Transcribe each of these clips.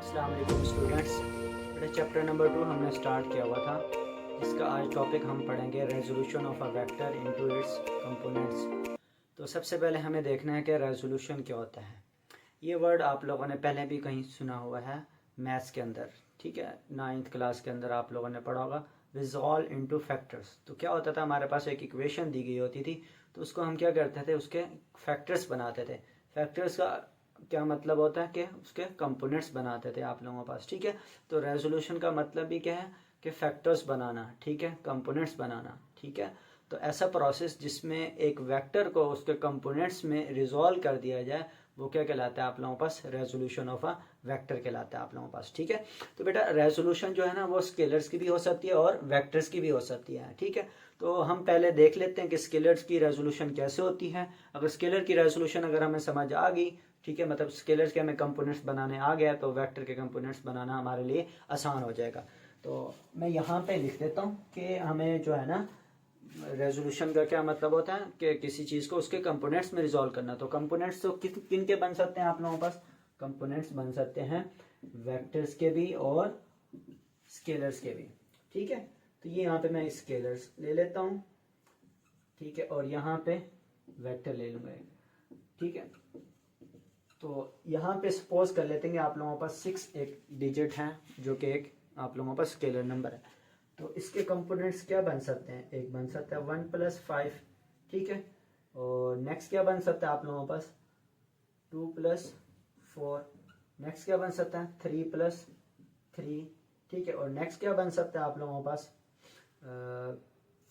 अस्सलाम वालेकुम स्टूडेंट्स। बेटा चैप्टर नंबर 2 हमने स्टार्ट किया हुआ था, जिसका आज टॉपिक हम पढ़ेंगे resolution of a vector into its components. तो सबसे पहले हमें देखना है कि रेजोल्यूशन क्या होता है। ये वर्ड आप लोगों ने पहले भी कहीं सुना हुआ है मैथ्स के अंदर, ठीक है। 9th क्लास के अंदर आप लोगों ने पढ़ा होगा रिजॉल्व इनटू फैक्टर्स। तो क्या होता था, हमारे पास एक इक्वेशन दी गई होती थी, तो उसको हम क्या करते थे, उसके फैक्टर्स बनाते थे। फैक्टर्स का क्या मतलब होता है कि उसके कंपोनेंट्स बनाते थे आप लोगों के पास, ठीक है। तो रेजोल्यूशन का मतलब भी क्या है कि फैक्टर्स बनाना, ठीक है, कंपोनेंट्स बनाना, ठीक है। तो ऐसा प्रोसेस जिसमें एक वेक्टर को उसके कंपोनेंट्स में रिजॉल्व कर दिया जाए, वो क्या कहलाता है आप लोगों के पास, रेजोल्यूशन ऑफ अ वेक्टर कहलाता है आप लोगों के पास, ठीक है। तो बेटा रेजोल्यूशन जो है ना, वो स्केलर्स की भी हो सकती है और वेक्टर्स की भी हो सकती है, ठीक है। तो हम पहले देख लेते हैं कि स्केलर्स की रेजोल्यूशन कैसे होती है। अगर स्केलर की रेजोल्यूशन अगर हमें समझ आ गई, ठीक है, मतलब स्केलर्स के हमें कंपोनेंट्स बनाने आ गया, तो वेक्टर के कंपोनेंट्स बनाना हमारे लिए आसान हो जाएगा। तो मैं यहाँ पे लिख देता हूँ कि हमें जो है ना, रेजोल्यूशन का क्या मतलब होता है कि किसी चीज़ को उसके कंपोनेंट्स में रिजॉल्व करना। तो कंपोनेंट्स तो किन के बन सकते हैं आप लोगों के पास, कंपोनेंट्स बन सकते हैं वेक्टर्स के भी और स्केलर्स के भी, ठीक है। तो ये यहाँ पे मैं स्केलर्स ले लेता हूँ, ठीक है, और यहाँ पे वेक्टर ले लूँगा, ठीक है। तो यहाँ पे सपोज कर लेते हैं कि आप लोगों के पास 6 एक डिजिट है, जो कि एक आप लोगों के पास स्केलर नंबर है। तो इसके कंपोनेंट्स क्या बन सकते हैं, एक बन सकता है 1 + 5, ठीक है। और नेक्स्ट क्या बन सकता है आप लोगों के पास 2 + 4। नेक्स्ट क्या बन सकता है 3 + 3, ठीक है। और नेक्स्ट क्या बन सकता है आप लोगों के पास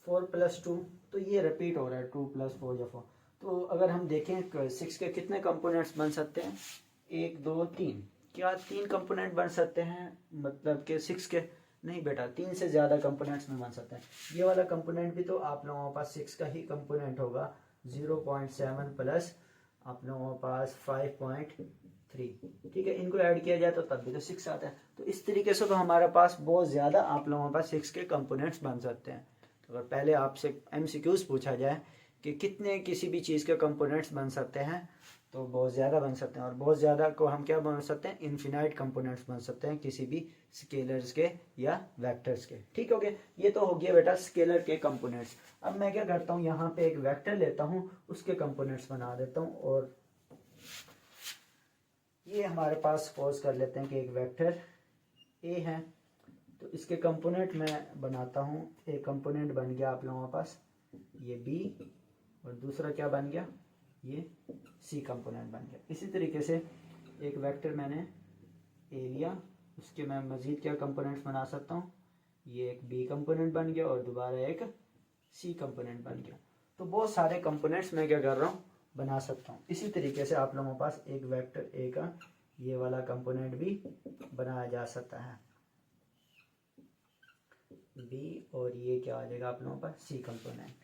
4 + 2। तो ये रिपीट हो रहा है 2 + 4 या 4। तो अगर हम देखें 6 के कितने कंपोनेंट्स बन सकते हैं, 1 2 3। क्या 3 कंपोनेंट बन सकते हैं, मतलब कि 6 के? नहीं बेटा, 3 से ज़्यादा कंपोनेंट्स में बन सकते हैं। ये वाला कंपोनेंट भी तो आप लोगों के पास 6 का ही कंपोनेंट होगा, 0.7 प्लस आप लोगों के पास 5.3, ठीक है। इनको ऐड किया जाए तो तब भी तो 6 आता है। तो इस तरीके से तो हमारे पास बहुत ज़्यादा आप लोगों के पास 6 के कंपोनेंट्स बन सकते हैं। तो अगर पहले आपसे MCQs पूछा जाए कि कितने किसी भी चीज़ के कंपोनेंट्स बन सकते हैं, तो बहुत ज़्यादा बन सकते हैं। और बहुत ज़्यादा को हम क्या बन सकते हैं, इन्फिनाइट कंपोनेंट्स बन सकते हैं किसी भी स्केलर्स के या वेक्टर्स के, ठीक हो गया। ये तो हो गया बेटा स्केलर के कंपोनेंट्स। अब मैं क्या करता हूँ, यहाँ पे एक वेक्टर लेता हूँ, उसके कंपोनेंट्स बना देता हूँ। और ये हमारे पास सपोज कर लेते हैं कि एक वेक्टर ए है, तो इसके कंपोनेंट मैं बनाता हूँ। एक कंपोनेंट बन गया आप लोगों के पास ये बी, और दूसरा क्या बन गया, ये सी कंपोनेंट बन गया। इसी तरीके से एक वेक्टर मैंने ए लिया, उसके मैं मज़ीद क्या कंपोनेंट्स बना सकता हूँ, ये एक बी कंपोनेंट बन गया और दोबारा एक सी कंपोनेंट बन गया। तो बहुत सारे कंपोनेंट्स मैं क्या कर रहा हूँ, बना सकता हूँ। इसी तरीके से आप लोगों के पास एक वेक्टर ए का ये वाला कंपोनेंट भी बनाया जा सकता है, बी, और ये क्या आ जाएगा आप लोगों पर सी कंपोनेंट।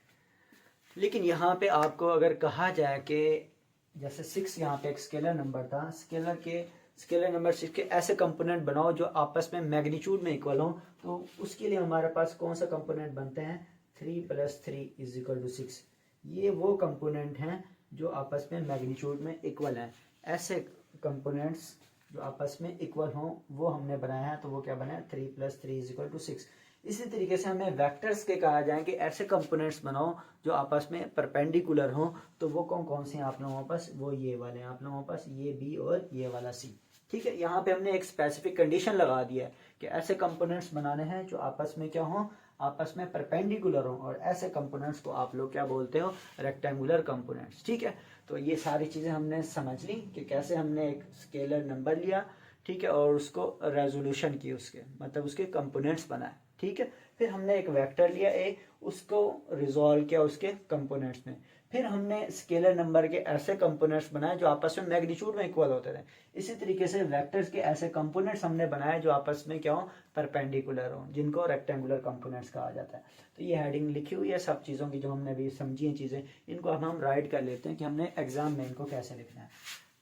लेकिन यहाँ पे आपको अगर कहा जाए कि जैसे 6 यहाँ पे एक स्केलर नंबर था, स्केलर नंबर 6 के ऐसे कंपोनेंट बनाओ जो आपस में मैग्नीट्यूड में इक्वल हो, तो उसके लिए हमारे पास कौन सा कंपोनेंट बनते हैं, 3 + 3 = 6। ये वो कंपोनेंट हैं जो आपस में मैग्नीट्यूड में इक्वल हैं। ऐसे कंपोनेंट्स जो आपस में इक्वल हों वो हमने बनाया है, तो वो क्या बना है 3 + 3 = 6। इसी तरीके से हमें वेक्टर्स के कहा जाए कि ऐसे कंपोनेंट्स बनाओ जो आपस में परपेंडिकुलर हो, तो वो कौन कौन से हैं आप लोगों के पास, वो ये वाले हैं आप लोगों के पास, ये बी और ये वाला सी, ठीक है। यहाँ पे हमने एक स्पेसिफिक कंडीशन लगा दिया है कि ऐसे कंपोनेंट्स बनाने हैं जो आपस में क्या हो, आपस में परपेंडिकुलर हो, और ऐसे कंपोनेंट्स को आप लोग क्या बोलते हो, रेक्टेंगुलर कंपोनेंट्स, ठीक है। तो ये सारी चीज़ें हमने समझ ली कि कैसे हमने एक स्केलर नंबर लिया, ठीक है, और उसको रेजोल्यूशन की, उसके मतलब उसके कंपोनेंट्स बनाए, ठीक है। फिर हमने एक वेक्टर लिया ए, उसको रिजॉल्व किया उसके कंपोनेंट्स में। फिर हमने स्केलर नंबर के ऐसे कंपोनेंट्स बनाए जो आपस में मैग्नीट्यूड में इक्वल होते थे। इसी तरीके से वेक्टर्स के ऐसे कंपोनेंट्स हमने बनाए जो आपस में क्या हो, परपेंडिकुलर हो, जिनको रेक्टेंगुलर कंपोनेंट्स कहा जाता है। तो ये हेडिंग लिखी हुई है सब चीज़ों की जो हमने अभी समझी हैं चीज़ें, इनको अब हम राइट कर लेते हैं कि हमने एग्जाम में इनको कैसे लिखना है।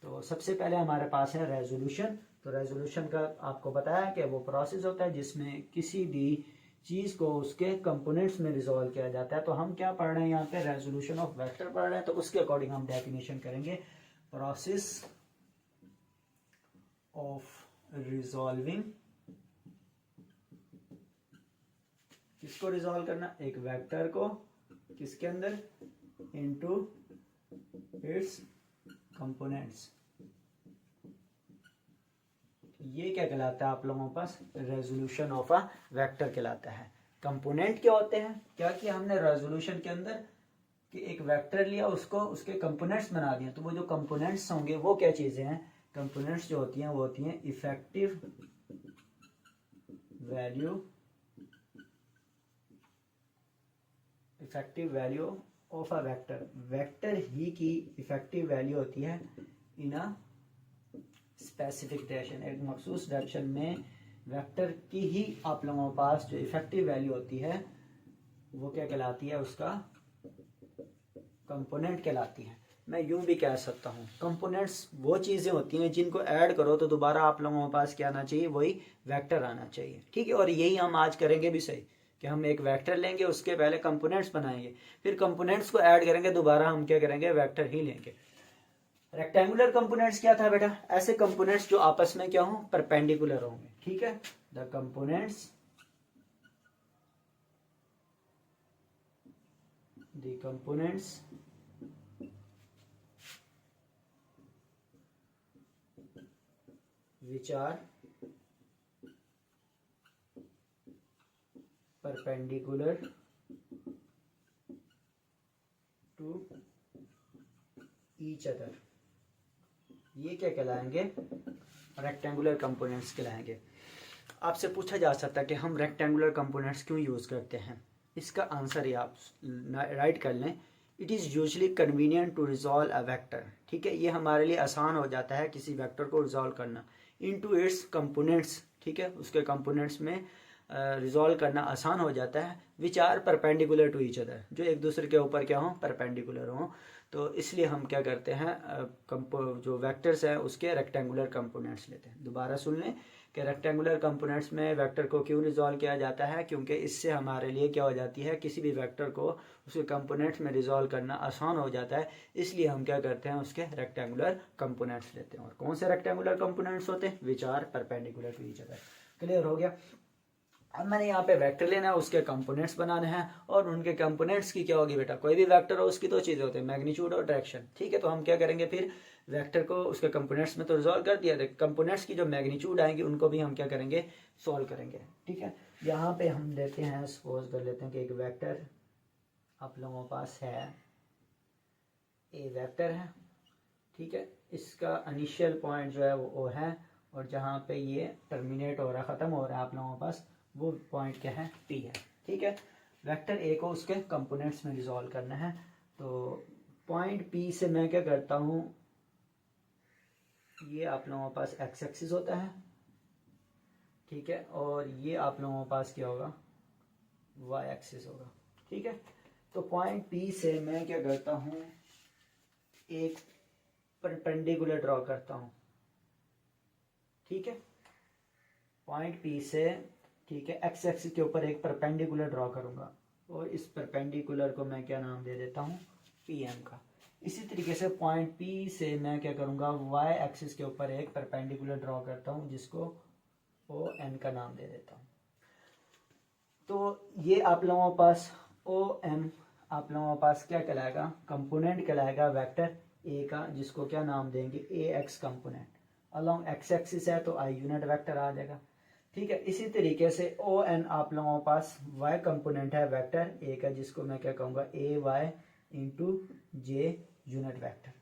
तो सबसे पहले हमारे पास है रेजोल्यूशन। तो रेजोल्यूशन का आपको बताया कि वो प्रोसेस होता है जिसमें किसी भी चीज़ को उसके कंपोनेंट्स में रिजॉल्व किया जाता है। तो हम क्या पढ़ रहे हैं यहाँ पे, रेजोल्यूशन ऑफ वेक्टर पढ़ रहे हैं, तो उसके अकॉर्डिंग हम डेफिनेशन करेंगे, प्रोसेस ऑफ रिजॉल्विंग, किसको रिजॉल्व करना, एक वेक्टर को किसके अंदर, इनटू इट्स कंपोनेंट्स। ये क्या कहलाता है आप लोगों के पास, रेजोल्यूशन ऑफ अ वेक्टर कहलाता है। कंपोनेंट क्या होते हैं, क्या किया हमने रेजोल्यूशन के अंदर कि एक वेक्टर लिया, उसको उसके कंपोनेंट्स बना दिए। तो वो जो कंपोनेंट्स होंगे वो क्या चीजें हैं, कंपोनेंट्स जो होती हैं वो होती हैं effective value, effective value of a vector. Vector ही की इफेक्टिव वैल्यू होती है इन अ स्पेसिफिक डायरेक्शन, एक मखसूस डायरेक्शन में वेक्टर की ही आप लोगों के पास जो इफेक्टिव वैल्यू होती है वो क्या कहलाती है, उसका कंपोनेंट कहलाती है। मैं यूं भी कह सकता हूँ कंपोनेंट्स वो चीज़ें होती हैं जिनको ऐड करो तो दोबारा आप लोगों के पास क्या आना चाहिए, वही वेक्टर आना चाहिए। ठीक है, और यही हम आज करेंगे भी सही कि हम एक वेक्टर लेंगे, उसके पहले कंपोनेंट्स बनाएंगे, फिर कंपोनेंट्स को ऐड करेंगे, दोबारा हम क्या करेंगे, वेक्टर ही लेंगे। रेक्टेंगुलर कंपोनेंट्स क्या था बेटा, ऐसे कंपोनेंट्स जो आपस में क्या हो, परपेंडिकुलर होंगे। ठीक है, the components, the components which are perpendicular to each other, ये क्या कहलाएंगे, रेक्टेंगुलर कंपोनेंट्स कहलाएंगे। आपसे पूछा जा सकता है कि हम रेक्टेंगुलर कंपोनेंट्स क्यों यूज़ करते हैं, इसका आंसर ये आप राइट कर लें, it is usually convenient to resolve a vector. ठीक है, ये हमारे लिए आसान हो जाता है किसी वेक्टर को रिजॉल्व करना, इनटू इट्स कंपोनेंट्स। ठीक है, उसके कंपोनेंट्स में रिजॉल्व करना आसान हो जाता है, which are perpendicular to each other, जो एक दूसरे के ऊपर क्या हो, परपेंडिकुलर हो। तो इसलिए हम क्या करते हैं, जो वेक्टर्स हैं उसके रेक्टेंगुलर कंपोनेंट्स लेते हैं। दोबारा सुन लें कि रेक्टेंगुलर कंपोनेंट्स में वेक्टर को क्यों रिजॉल्व किया जाता है, क्योंकि इससे हमारे लिए क्या हो जाती है, किसी भी वेक्टर को उसके कंपोनेंट्स में रिजॉल्व करना आसान हो जाता है, इसलिए हम क्या करते हैं, उसके रेक्टेंगुलर कंपोनेंट्स लेते हैं। और कौन से रेक्टेंगुलर कंपोनेंट्स होते हैं, which are perpendicular to each other. Clear हो गया। अब मैंने यहाँ पे वेक्टर लेना है, उसके कंपोनेंट्स बनाने हैं, और उनके कंपोनेंट्स की क्या होगी बेटा, कोई भी वेक्टर हो उसकी दो चीज़ें होती हैं, मैग्नीट्यूड और डायरेक्शन। ठीक है, तो हम क्या करेंगे, फिर वेक्टर को उसके कंपोनेंट्स में तो रिजॉल्व कर दिया, कंपोनेंट्स की जो मैग्नीट्यूड आएंगी उनको भी हम क्या करेंगे, सॉल्व करेंगे। ठीक है, यहाँ पे हम लेते हैं, सपोज कर लेते हैं कि एक वेक्टर आप लोगों के पास है, ए वेक्टर है। ठीक है, इसका इनिशियल पॉइंट जो है वो है, और जहाँ पे ये टर्मिनेट हो रहा है, ख़त्म हो रहा है आप लोगों के पास, वो पॉइंट क्या है, पी है। ठीक है, वेक्टर ए को उसके कंपोनेंट्स में रिजॉल्व करना है। तो पॉइंट पी से मैं क्या करता हूँ, ये आप लोगों के पास एक्स एक्सिस होता है। ठीक है, और ये आप लोगों के पास क्या होगा, वाई एक्सिस होगा। ठीक है, तो पॉइंट पी से मैं क्या करता हूँ, एक परपेंडिकुलर ड्रॉ करता हूँ। ठीक है, पॉइंट पी से, ठीक है, एक्स एक्सिस के ऊपर एक परपेंडिकुलर ड्रॉ करूंगा, और इस परपेंडिकुलर को मैं क्या नाम दे देता हूँ, पी एम का। इसी तरीके से पॉइंट पी से मैं क्या करूंगा, वाई एक्सिस के ऊपर एक परपेंडिकुलर ड्रॉ करता हूँ, जिसको ओ एन का नाम दे देता हूँ। तो ये आप लोगों के पास ओ एम आप लोगों के पास क्या कहलाएगा, कंपोनेंट कहलाएगा वेक्टर ए का, जिसको क्या नाम देंगे, A X component. Along X axis है तो आई यूनिट वेक्टर आ जाएगा। ठीक है, इसी तरीके से ओ एन आप लोगों के पास वाई कंपोनेंट है वेक्टर ए का, जिसको मैं क्या कहूँगा, ए वाई इंटू जे यूनिट वेक्टर।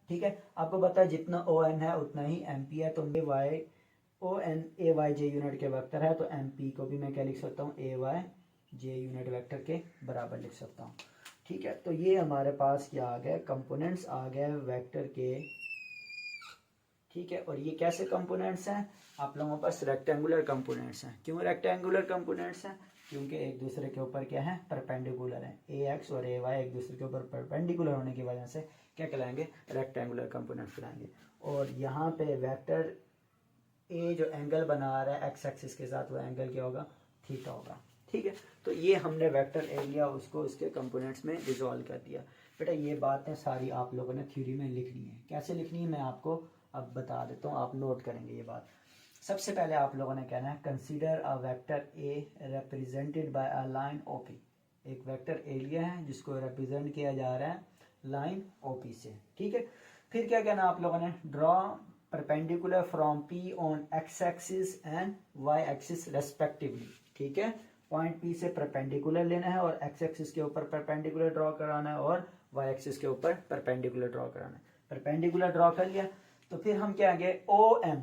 ठीक है, आपको पता है जितना ओ एन है उतना ही एम पी है, तो A Y O N A Y J unit के वेक्टर है, तो एम पी को भी मैं क्या लिख सकता हूँ, ए वाई जे यूनिट वेक्टर के बराबर लिख सकता हूँ। ठीक है, तो ये हमारे पास क्या आ गया, कंपोनेंट्स आ गए वेक्टर के। ठीक है, और ये कैसे कंपोनेंट्स हैं, आप लोगों के पास रेक्टेंगुलर कंपोनेंट्स हैं। क्यों रेक्टेंगुलर कंपोनेंट्स हैं, क्योंकि एक दूसरे के ऊपर क्या है, परपेंडिकुलर है। ए एक्स और ए वाई एक दूसरे के ऊपर परपेंडिकुलर होने की वजह से क्या कहलाएंगे, रेक्टेंगुलर कंपोनेंट्स कहलाएंगे। और यहाँ पे वेक्टर ए जो एंगल बना रहा है एक्स एक्सिस के साथ, वो एंगल क्या होगा, थीटा होगा। ठीक है, तो ये हमने वेक्टर ए लिया, उसको उसके कंपोनेंट्स में रिजॉल्व कर दिया। बेटा ये बातें सारी आप लोगों ने थ्योरी में लिखनी है, कैसे लिखनी है मैं आपको अब बता देता हूँ, आप नोट करेंगे ये बात। सबसे पहले आप लोगों ने कहना है consider a vector A represented by a line OP. एक वेक्टर ए लिया है जिसको रिप्रेजेंट किया जा रहा है लाइन ओपी से, ठीक है। फिर क्या कहना आप लोगों ने, draw perpendicular from P on X axis and Y axis respectively, ठीक है। पॉइंट पी से परपेंडिकुलर लेना है और एक्स एक्सिस के ऊपर परपेंडिकुलर ड्रॉ कराना है और वाई एक्सिस के ऊपर परपेंडिकुलर ड्रॉ कराना है। परपेंडिकुलर ड्रॉ कर लिया तो फिर हम क्या आगे, O M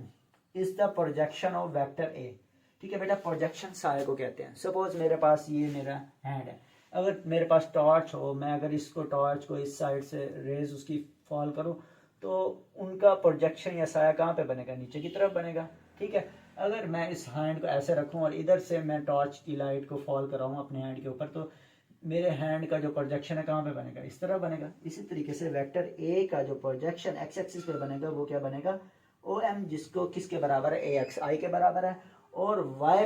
is the projection of vector A, ठीक है बेटा। प्रोजेक्शन सारे को कहते हैं। सपोज मेरे पास ये मेरा हैंड है, अगर मेरे पास टॉर्च हो, मैं अगर इसको टॉर्च को इस साइड से रेज उसकी फॉल करूं तो उनका प्रोजेक्शन या साया कहाँ पे बनेगा, नीचे की तरफ बनेगा, ठीक है। अगर मैं इस हैंड को ऐसे रखूं और इधर से मैं टॉर्च की लाइट को फॉल कराऊं अपने हैंड के ऊपर, तो मेरे हैंड का जो प्रोजेक्शन है कहाँ पे बनेगा, इस तरह बनेगा। इसी तरीके से वेक्टर ए का जो प्रोजेक्शन एक्स एक्सिस पे बनेगा वो क्या बनेगा, ओ एम, जिसको किसके बराबर है, ए एक्स आई के बराबर है। और वाई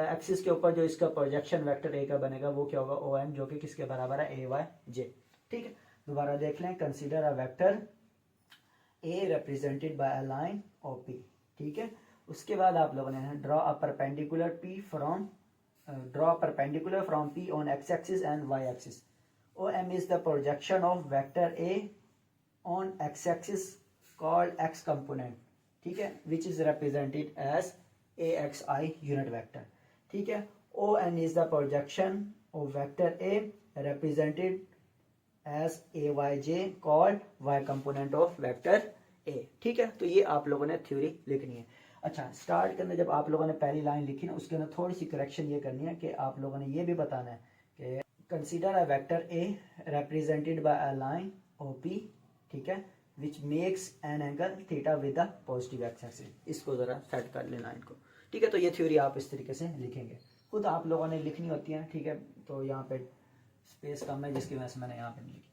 एक्सिस के ऊपर जो इसका प्रोजेक्शन वेक्टर ए का बनेगा वो क्या होगा, ओ एम, जो कि किसके बराबर है, ए वाई जे, ठीक है। दोबारा देख लें, consider a vector A represented by a line O P, ठीक है। उसके बाद आप लोगों ने draw a perpendicular P from draw perpendicular from P on x-axis and y-axis. OM is the projection of vector A on x-axis called x component, ठीक है, which is represented as AXI unit vector, ठीक है। ON is the projection of vector A represented as AYJ called y component of vector A, ठीक है। तो ये आप लोगों ने थ्योरी लिखनी है। अच्छा, स्टार्ट के अंदर जब आप लोगों ने पहली लाइन लिखी ना, उसके अंदर थोड़ी सी करेक्शन ये करनी है कि आप लोगों ने ये भी बताना है कि consider a vector A represented by a line O P, ठीक है, which makes an angle theta with the positive X axis. इसको ज़रा सेट कर लें लाइन को, ठीक है। तो ये थ्योरी आप इस तरीके से लिखेंगे, खुद आप लोगों ने लिखनी होती है, ठीक है। तो यहाँ पे स्पेस कम है जिसकी वजह से मैंने यहाँ पे नहीं लिखी।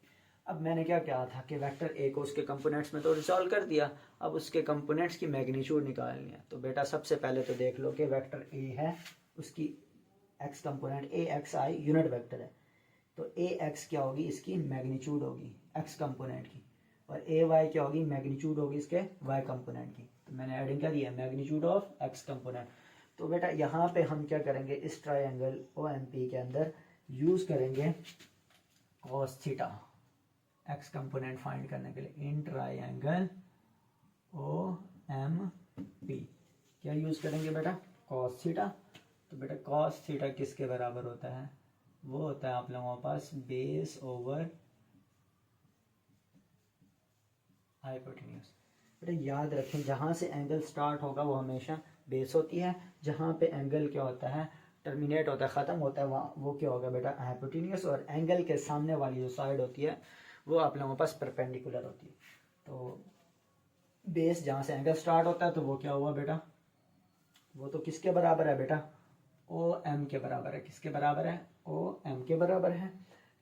अब मैंने क्या कहा था कि वेक्टर ए को उसके कंपोनेंट्स में तो रिजॉल्व कर दिया, अब उसके कंपोनेंट्स की मैग्नीट्यूड निकालनी है। तो बेटा सबसे पहले तो देख लो कि वेक्टर ए है, उसकी x component A x I unit vector है, तो ए एक्स क्या होगी, इसकी मैग्नीट्यूड होगी एक्स कंपोनेंट की, और ए वाई क्या होगी, मैग्नीट्यूड होगी इसके वाई कंपोनेंट की। तो मैंने एडिंग कर दिया मैग्नीट्यूड ऑफ एक्स कंपोनेंट। तो बेटा यहाँ पे हम क्या करेंगे, इस ट्राइंगल ओ एम पी के अंदर यूज करेंगे cos theta X component find करने के लिए in triangle O M P. क्या यूज करेंगे बेटा, कॉस थीटा। तो बेटा कॉस थीटा किसके बराबर होता है, वो होता है आप लोगों के पास बेस ओवर हाइपोटेन्यूज। बेटा याद रखें, जहां से एंगल स्टार्ट होगा वो हमेशा बेस होती है, जहां पे एंगल क्या होता है, टर्मिनेट होता है, ख़त्म होता है, वहाँ वो क्या होगा बेटा, हाइपोटेन्यूज। और एंगल के सामने वाली जो साइड होती है वो आप लोगों के पास परपेंडिकुलर होती है। तो बेस जहाँ से एंगल स्टार्ट होता है तो वो क्या हुआ बेटा, वो तो किसके बराबर है बेटा, ओ एम के बराबर है। किसके बराबर है, ओ एम के बराबर है,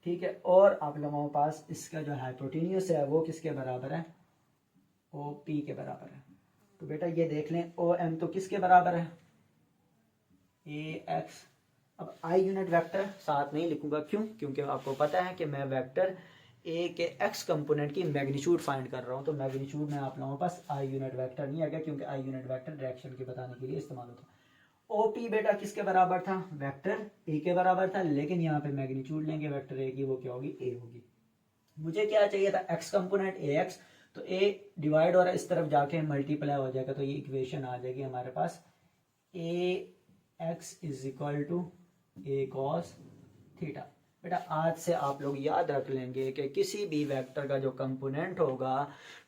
ठीक है। और आप लोगों के पास इसका जो हाइपोटेन्यूज है वो किसके बराबर है, ओ पी के बराबर है। तो बेटा ये देख लें, ओ एम तो किसके बराबर है, ए एक्स। अब आई यूनिट वेक्टर साथ नहीं लिखूंगा, क्यों, क्योंकि आपको पता है कि मैं वेक्टर ए के एक्स कंपोनेंट की मैग्नीट्यूड फाइंड कर रहा हूँ। तो मैग्नीट्यूड में आप लोगों के पास आई यूनिट वेक्टर नहीं आएगा, क्योंकि आई यूनिट वेक्टर डायरेक्शन के बताने के लिए इस्तेमाल होता है। ओ पी बेटा किसके बराबर था, वेक्टर ए के बराबर था, लेकिन यहाँ पे मैग्नीट्यूड लेंगे वेक्टर ए की, वो क्या होगी, ए होगी। मुझे क्या चाहिए था, एक्स कंपोनेंट ए एक्स, तो ए डिवाइड हो रहा है, इस तरफ जाके मल्टीप्लाई हो जाएगा, तो ये इक्वेशन आ जाएगी हमारे पास, A X is equal to A cos theta. बेटा आज से आप लोग याद रख लेंगे कि किसी भी वेक्टर का जो कंपोनेंट होगा,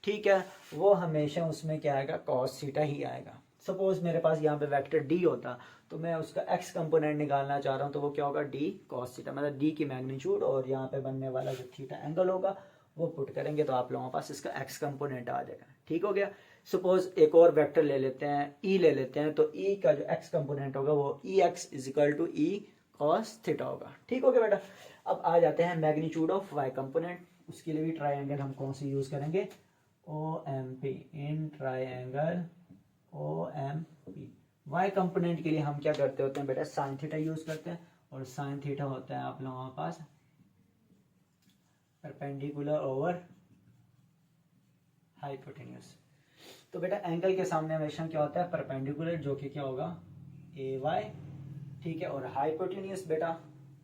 ठीक है, वो हमेशा उसमें क्या आएगा, कॉस थीटा ही आएगा। सपोज मेरे पास यहाँ पे वेक्टर डी होता, तो मैं उसका एक्स कंपोनेंट निकालना चाह रहा हूँ, तो वो क्या होगा, डी कॉस थीटा, मतलब डी की मैग्नीट्यूड और यहाँ पे बनने वाला जो थीटा एंगल होगा वो पुट करेंगे, तो आप लोगों के पास इसका एक्स कंपोनेंट आ जाएगा। ठीक हो गया। सपोज एक और वेक्टर ले लेते हैं, ई ले लेते हैं, तो ई का जो एक्स कंपोनेंट होगा वो E X is equal to E cos theta होगा। ठीक हो गया बेटा। अब आ जाते हैं मैग्नीट्यूड ऑफ वाई कंपोनेंट। उसके लिए भी ट्राइंगल हम कौन सी यूज करेंगे, O M P, in triangle O M P. Y component के लिए हम क्या करते होते हैं बेटा, साइन थीटा यूज करते हैं, और साइन थीटा होता है आप लोगों के पास परपेंडिकुलर ओवर हाइपोटेन्यूज। तो बेटा एंगल के सामने हमेशा क्या होता है, परपेंडिकुलर, जो कि क्या होगा ए वाई, ठीक है। और हाइपोटेन्यूस बेटा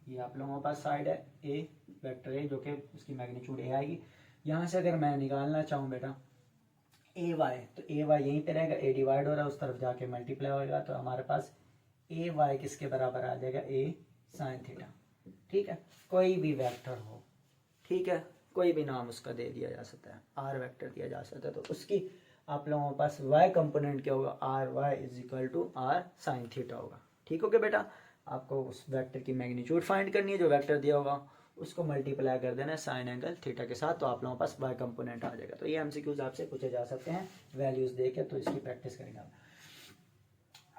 ये आप लोगों के पास साइड है ए, वेक्टर ए, जो कि उसकी मैग्नीट्यूड ए आएगी। यहाँ से अगर मैं निकालना चाहूँ बेटा ए वाई, तो ए वाई यहीं पे रहेगा, ए डिवाइड हो रहा है उस तरफ जाके मल्टीप्लाई होगा, तो हमारे पास ए वाई किसके बराबर आ जाएगा, ए साइन थीटा, ठीक है। कोई भी वेक्टर हो, ठीक है, कोई भी नाम उसका दे दिया जा सकता है, आर वेक्टर दिया जा सकता है, तो उसकी आप लोगों के पास वाई कंपोनेंट क्या होगा, R Y is equal to R sine theta होगा, ठीक हो गया बेटा। आपको उस वेक्टर की मैग्नीट्यूड फाइंड करनी है, जो वेक्टर दिया होगा उसको मल्टीप्लाई कर देना है साइन एंगल थीटा के साथ, तो आप लोगों के पास वाई कंपोनेंट आ जाएगा। तो ये एमसीक्यूज आपसे पूछे जा सकते हैं वैल्यूज देके, तो इसकी प्रैक्टिस करेंगे।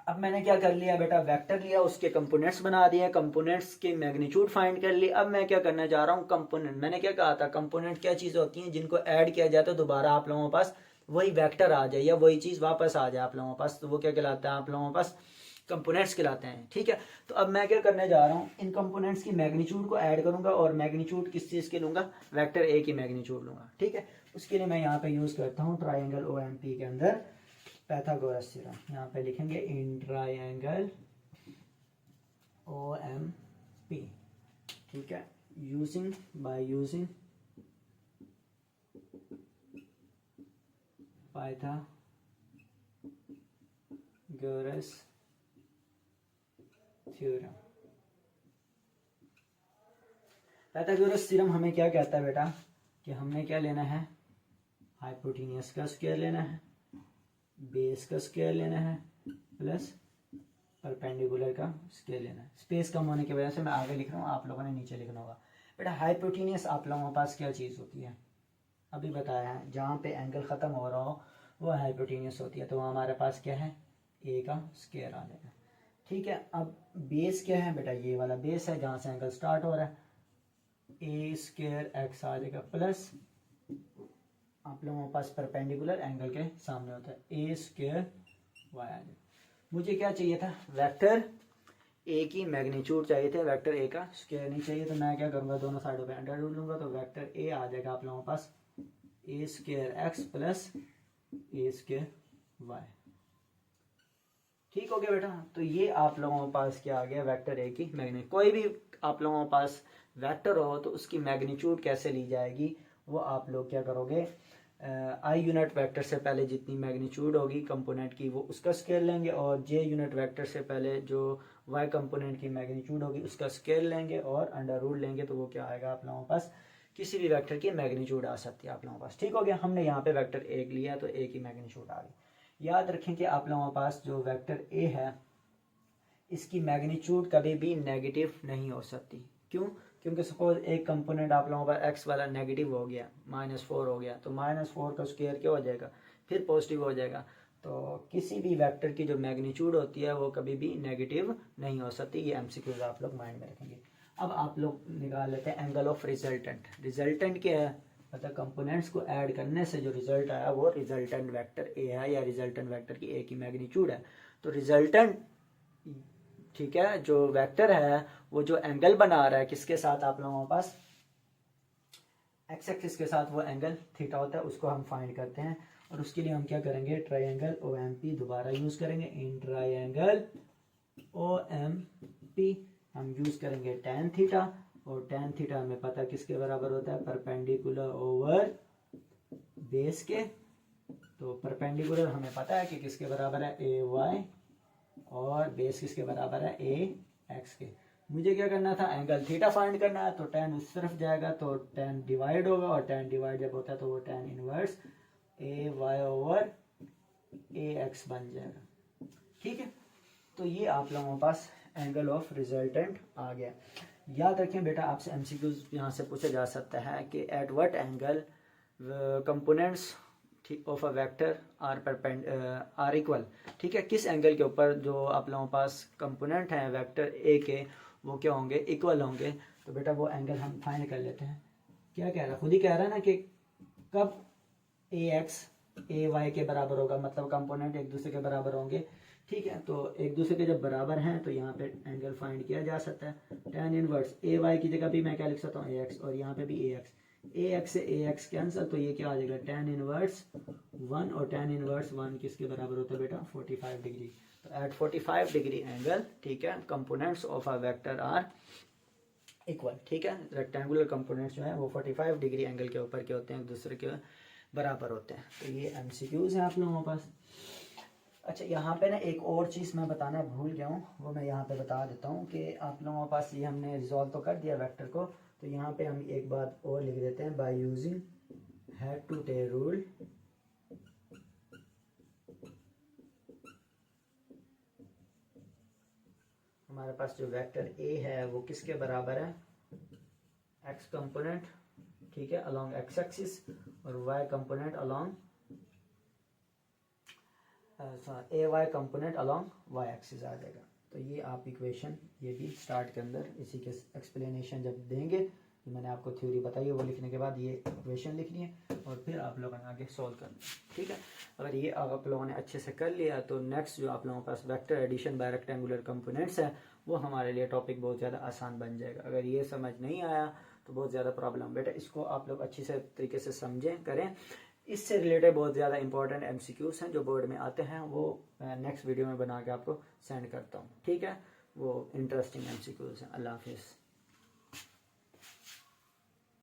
अब मैंने क्या कर लिया बेटा, वेक्टर लिया, उसके कंपोनेंट्स बना दिए, कंपोनेंट्स की मैग्नीट्यूड फाइंड कर ली। अब मैं क्या करने जा रहा हूँ, कंपोनेंट, मैंने क्या कहा था, कंपोनेंट क्या चीज़ होती है जिनको ऐड किया जाए तो दोबारा आप लोगों के पास वही वेक्टर आ जाए या वही चीज़ वापस आ जाए आप लोगों के पास, तो वो क्या कहलाता है आप लोगों के पास, कंपोनेंट्स कहलाते हैं, ठीक है। तो अब मैं क्या करने जा रहा हूँ, इन कंपोनेंट्स की मैग्नीट्यूड को ऐड करूंगा, और मैग्नीट्यूड किस चीज़ की लूंगा, वेक्टर ए की मैग्नीट्यूड लूंगा, ठीक है। उसके लिए मैं यहाँ पे यूज़ करता हूँ ट्राइंगल OMP के अंदर पाइथागोरस थ्योरम। यहाँ पे लिखेंगे इन ट्राइंगल OMP, ठीक है, using Pythagoras theorem. Pythagoras theorem हमें क्या कहता है बेटा, कि हमने क्या लेना है, हाइपोटेन्यूस का स्क्वायर लेना है, बेस का स्क्वायर लेना है, प्लस परपेंडिकुलर का स्क्वायर लेना है। स्पेस कम होने की वजह से मैं आगे लिख रहा हूँ, आप लोगों ने नीचे लिखना होगा। बेटा हाइपोटेन्यूस आप लोगों के पास क्या चीज़ होती है, अभी बताया है, जहाँ पे एंगल ख़त्म हो रहा हो वो हाइपोटेन्यूस होती है, तो हमारे पास क्या है, ए का स्क्वायर आ जाएगा, ठीक है। अब बेस क्या है बेटा, ये वाला बेस है जहाँ से एंगल स्टार्ट हो रहा है, ए स्क्वायर एक्स आ जाएगा, प्लस आप लोगों के पास परपेंडिकुलर एंगल के सामने होता है, ए स्क्वायर वाई आ जाएगा। मुझे क्या चाहिए था, वेक्टर ए की मैग्नीट्यूड चाहिए थे, वेक्टर ए का स्क्वायर नहीं चाहिए, तो मैं क्या करूँगा, दोनों साइडों पे अंडर रूट लूँगा, तो वेक्टर ए आ जाएगा आप लोगों के पास ए स्क्वायर एक्स प्लस ए स्क्वायर वाई, ठीक हो गया बेटा। तो ये आप लोगों के पास क्या आ गया, वेक्टर ए की मैग्नीट्यूड। कोई भी आप लोगों के पास वेक्टर हो तो उसकी मैग्नीट्यूड कैसे ली जाएगी, वो आप लोग क्या करोगे, आई यूनिट वेक्टर से पहले जितनी मैग्नीट्यूड होगी कंपोनेंट की वो उसका स्केल लेंगे, और जे यूनिट वेक्टर से पहले जो वाई कंपोनेंट की मैग्नीट्यूड होगी उसका स्केल लेंगे, और अंडर रूट लेंगे, तो वो क्या आएगा आप लोगों के पास, किसी भी वेक्टर की मैग्नीट्यूड आ सकती है आप लोगों के पास, ठीक हो गया। हमने यहाँ पे वेक्टर ए लिया तो ए की मैग्नीट्यूड आ गई। याद रखें कि आप लोगों के पास जो वेक्टर ए है इसकी मैग्नीट्यूड कभी भी नेगेटिव नहीं हो सकती, क्यों, क्योंकि सपोज एक कंपोनेंट आप लोगों का एक्स वाला नेगेटिव हो गया, -4 हो गया, तो -4 का स्क्वायर क्या हो जाएगा, फिर पॉजिटिव हो जाएगा। तो किसी भी वेक्टर की जो मैग्नीट्यूड होती है वो कभी भी नेगेटिव नहीं हो सकती, ये एमसीक्यूज आप लोग माइंड में रखेंगे। अब आप लोग निकाल लेते हैं एंगल ऑफ रिजल्टेंट। रिजल्टेंट क्या है, मतलब कंपोनेंट्स को ऐड करने से जो रिजल्ट आया वो रिजल्टेंट वेक्टर ए है, या रिजल्टेंट वेक्टर की ए की मैग्नीट्यूड है। तो रिजल्टेंट, ठीक है, जो वेक्टर है वो जो एंगल बना रहा है किसके साथ, आप लोगों के पास एक्स एक्सिस के साथ, वो एंगल थीटा होता है, उसको हम फाइंड करते हैं। और उसके लिए हम क्या करेंगे, ट्राइंगल OMP दोबारा यूज करेंगे। इन ट्राइंगल OMP हम यूज करेंगे tan थीटा, और tan थीटा हमें पता किसके बराबर होता है, परपेंडिकुलर ओवर बेस के। तो परपेंडिकुलर हमें पता है कि किसके बराबर है, AY, और बेस किसके बराबर है, AX के। मुझे क्या करना था, एंगल थीटा फाइंड करना है, तो tan उस तरफ जाएगा तो tan डिवाइड होगा, और tan डिवाइड जब होता है तो वो tan inverse AY over AX बन जाएगा, ठीक है। तो ये आप लोगों के पास एंगल ऑफ रिजल्टेंट आ गया। याद रखें बेटा, आपसे एमसीक्यूज यहाँ से पूछा जा सकता है कि at what angle components of a vector are equal, ठीक है, किस एंगल के ऊपर जो आप लोगों के पास कंपोनेंट हैं वेक्टर ए के वो क्या होंगे, इक्वल होंगे। तो बेटा वो एंगल हम फाइंड कर लेते हैं। क्या कह रहा है, खुद ही कह रहा है ना कि कब AX AY के बराबर होगा, मतलब कंपोनेंट एक दूसरे के बराबर होंगे, ठीक है। तो एक दूसरे के जब बराबर हैं तो यहाँ पे एंगल फाइंड किया जा सकता है। tan इनवर्स AY की जगह भी मैं क्या लिख सकता हूँ, AX, और यहाँ पे भी AX। ए एक्स से ए एक्स कैंसिल, तो ये क्या आ जाएगा tan इनवर्स 1, और tan इनवर्स 1 किसके बराबर होता है बेटा 45 डिग्री। तो एट 45 डिग्री एंगल, ठीक है, components of a vector are equal, ठीक है, रेक्टेंगुलर कंपोनेंट्स जो है वो 45 डिग्री एंगल के ऊपर के होते हैं, एक दूसरे के बराबर होते हैं। तो ये एमसीक्यूज हैं आप लोगों के पास। अच्छा, यहाँ पे ना एक और चीज़ मैं बताना भूल गया हूँ, वो मैं यहाँ पे बता देता हूँ कि आप लोगों के पास ये हमने रिजॉल्व तो कर दिया वेक्टर को, तो यहाँ पे हम एक बात और लिख देते हैं, by using head to tail rule हमारे पास जो वेक्टर ए है वो किसके बराबर है, एक्स कंपोनेंट, ठीक है, अलोंग एक्स एक्सिस, और Y component along A Y component along Y axis आ जाएगा। तो ये आप इक्वेशन ये भी स्टार्ट के अंदर इसी के एक्सप्लेनेशन जब देंगे, जो मैंने आपको थ्योरी बताई है वो लिखने के बाद ये इक्वेशन लिखनी है और फिर आप लोगों ने आगे सॉल्व करना है, ठीक है। अगर ये आप लोगों ने अच्छे से कर लिया तो नेक्स्ट जो आप लोगों के पास vector addition by rectangular components है वो हमारे लिए टॉपिक बहुत ज़्यादा आसान बन जाएगा। अगर ये समझ नहीं आया तो बहुत ज़्यादा प्रॉब्लम, बेटा इसको आप लोग अच्छी से तरीके से समझें करें। इससे रिलेटेड बहुत ज़्यादा इंपॉर्टेंट एमसीक्यूज हैं जो बोर्ड में आते हैं, वो नेक्स्ट वीडियो में बना के आपको सेंड करता हूँ, ठीक है, वो इंटरेस्टिंग एमसीक्यूज हैं। अल्लाह हाफिज़।